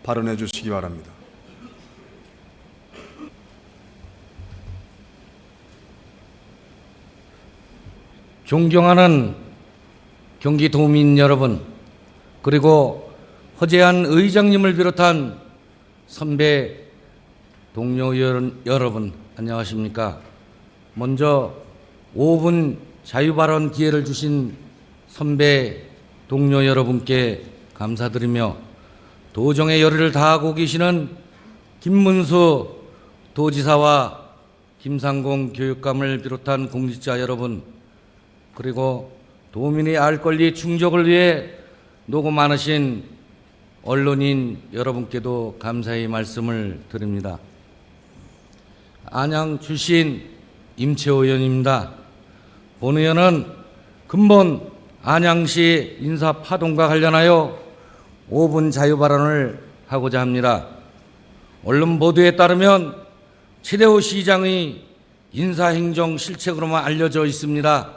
발언해 주시기 바랍니다. 존경하는 경기도민 여러분, 그리고 허재한 의장님을 비롯한 선배 동료 여러분, 안녕하십니까? 먼저 5분 자유발언 기회를 주신 선배 동료 여러분께 감사드리며, 도정의 열의를 다하고 계시는 김문수 도지사와 김상공 교육감을 비롯한 공직자 여러분, 그리고 도민의 알 권리 충족을 위해 노고 많으신 언론인 여러분께도 감사의 말씀을 드립니다. 안양 출신 임채호 의원입니다. 본 의원은 근본 안양시 인사 파동과 관련하여 5분 자유 발언을 하고자 합니다. 언론 보도에 따르면 최대호 시장의 인사행정 실책으로만 알려져 있습니다.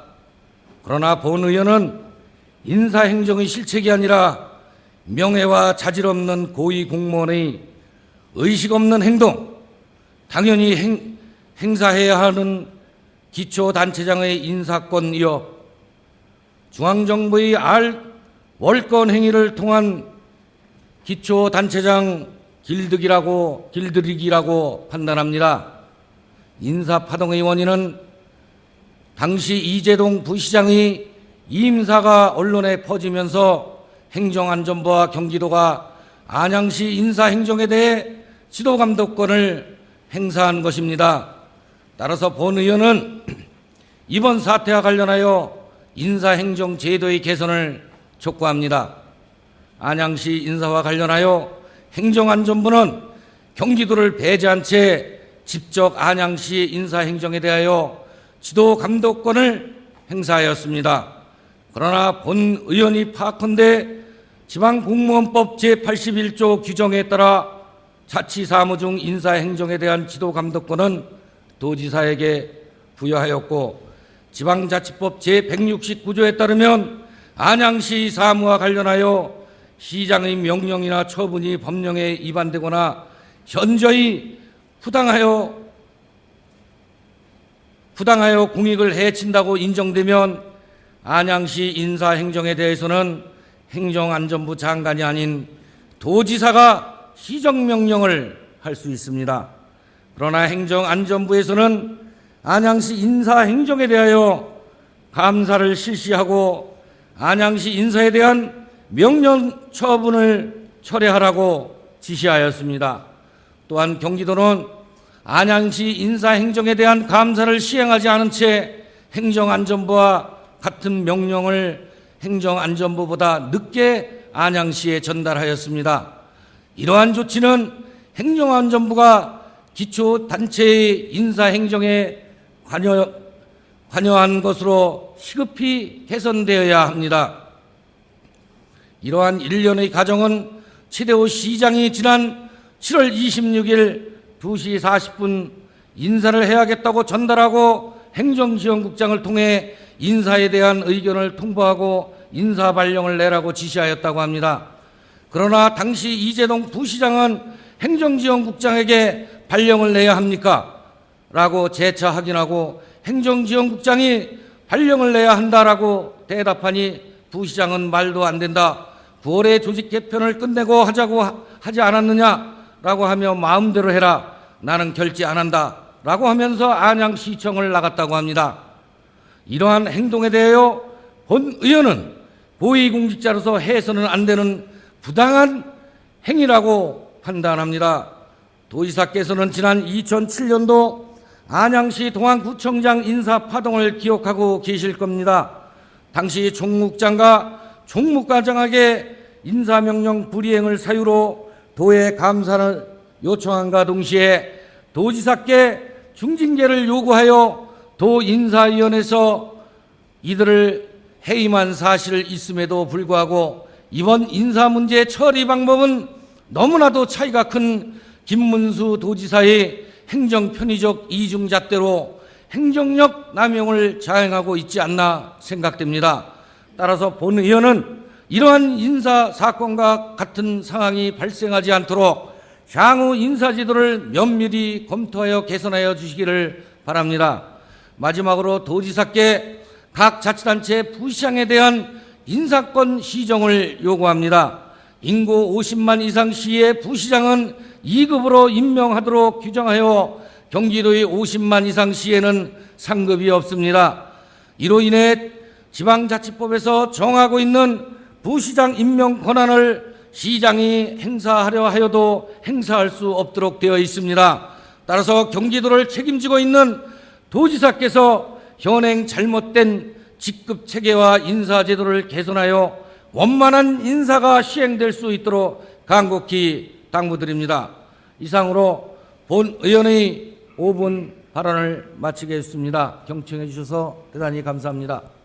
그러나 본 의원은 인사행정의 실책이 아니라 명예와 자질 없는 고위 공무원의 의식 없는 행동, 당연히 행사해야 하는 기초단체장의 인사권 위협, 중앙정부의 월권 행위를 통한 기초단체장 길들이기라고 판단합니다. 인사파동의 원인은 당시 이재동 부시장의 이임사가 언론에 퍼지면서 행정안전부와 경기도가 안양시 인사행정에 대해 지도감독권을 행사한 것입니다. 따라서 본 의원은 이번 사태와 관련하여 인사행정 제도의 개선을 촉구합니다. 안양시 인사와 관련하여 행정안전부는 경기도를 배제한 채 직접 안양시 인사행정에 대하여 지도감독권을 행사하였습니다. 그러나 본 의원이 파악한데 지방공무원법 제81조 규정에 따라 자치사무 중 인사행정에 대한 지도감독권은 도지사에게 부여하였고, 지방자치법 제169조에 따르면 안양시 사무와 관련하여 시장의 명령이나 처분이 법령에 위반되거나 현저히 부당하여 공익을 해친다고 인정되면 안양시 인사행정에 대해서는 행정안전부 장관이 아닌 도지사가 시정명령을 할 수 있습니다. 그러나 행정안전부에서는 안양시 인사행정에 대하여 감사를 실시하고 안양시 인사에 대한 명령 처분을 철회하라고 지시하였습니다. 또한 경기도는 안양시 인사행정에 대한 감사를 시행하지 않은 채 행정안전부와 같은 명령을 행정안전부보다 늦게 안양시에 전달하였습니다. 이러한 조치는 행정안전부가 기초단체의 인사행정에 관여한 것으로 시급히 개선되어야 합니다. 이러한 일련의 과정은 최대호 시장이 지난 7월 26일 2시 40분 인사를 해야겠다고 전달하고 행정지원국장을 통해 인사에 대한 의견을 통보하고 인사 발령을 내라고 지시하였다고 합니다. 그러나 당시 이재동 부시장은 행정지원국장에게 발령을 내야 합니까? 라고 재차 확인하고 행정지원국장이 발령을 내야 한다라고 대답하니 부시장은 말도 안 된다. 9월에 조직 개편을 끝내고 하자고 하지 않았느냐라고 하며 마음대로 해라. 나는 결제 안 한다. 라고 하면서 안양시청을 나갔다고 합니다. 이러한 행동에 대하여 본 의원은 고위공직자로서 해서는 안 되는 부당한 행위라고 판단합니다. 도지사께서는 지난 2007년도 안양시 동안구청장 인사 파동을 기억하고 계실 겁니다. 당시 총무국장과 총무과장에게 인사명령 불이행을 사유로 도에 감사를 요청함과 동시에 도지사께 중징계를 요구하여 도 인사위원회에서 이들을 해임한 사실을 있음에도 불구하고 이번 인사 문제 처리 방법은 너무나도 차이가 큰 김문수 도지사의 행정 편의적 이중잣대로 행정력 남용을 자행하고 있지 않나 생각됩니다. 따라서 본 의원은 이러한 인사 사건과 같은 상황이 발생하지 않도록 향후 인사제도를 면밀히 검토하여 개선하여 주시기를 바랍니다. 마지막으로 도지사께 각 자치단체 부시장에 대한 인사권 시정을 요구합니다. 인구 50만 이상 시의 부시장은 2급으로 임명하도록 규정하여 경기도의 50만 이상 시에는 상급이 없습니다. 이로 인해 지방자치법에서 정하고 있는 부시장 임명 권한을 시장이 행사하려 하여도 행사할 수 없도록 되어 있습니다. 따라서 경기도를 책임지고 있는 도지사께서 현행 잘못된 직급 체계와 인사제도를 개선하여 원만한 인사가 시행될 수 있도록 간곡히 당부드립니다. 이상으로 본 의원의 5분 발언을 마치겠습니다. 경청해 주셔서 대단히 감사합니다.